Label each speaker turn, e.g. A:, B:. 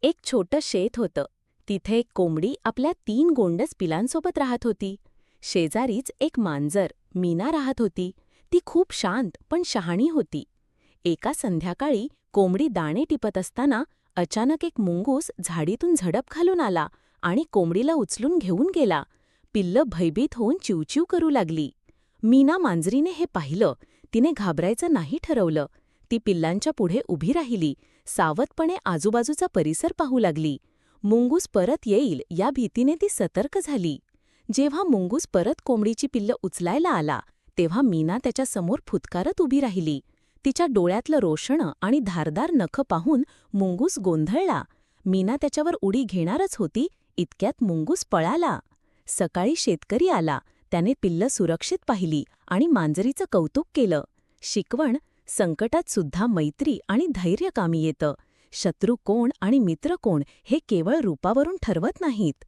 A: एक छोटं शेत होतं. तिथे एक कोंबडी आपल्या 3 गोंडस पिलांसोबत राहत होती. शेजारीच एक मांजर, मीना राहत होती. ती खूप शांत पण शहाणी होती. एका संध्याकाळी कोंबडी दाणे टिपत असताना अचानक एक मुंगूस झाडीतून झडप घालून आला आणि कोंबडीला उचलून घेऊन गेला. पिल्लं भयभीत होऊन चिवचिव करू लागली. मीना मांजरीने हे पाहिलं. तिने घाबरायचं नाही ठरवलं. ती पिल्लांच्या पुढे उभी राहिली. सावधपणे आजूबाजूचा परिसर पाहू लागली. मुंगूस परत येईल या भीतीने ती सतर्क झाली. जेव्हा मुंगूस परत कोंबडीची पिल्लं उचलायला आला, तेव्हा मीना त्याच्या समोर फुतकारत उभी राहिली. तिच्या डोळ्यातलं रोषणं आणि धारदार नखं पाहून मुंगूस गोंधळला. मीना त्याच्यावर उडी घेणारच होती, इतक्यात मुंगूस पळाला. सकाळी शेतकरी आला. त्याने पिल्लं सुरक्षित पाहिली आणि मांजरीचं कौतुक केलं. शिकवण: संकटात सुद्धा मैत्री आणि धैर्य कामी येतं. शत्रू कोण आणि मित्र कोण हे केवळ रूपावरून ठरवत नाहीत.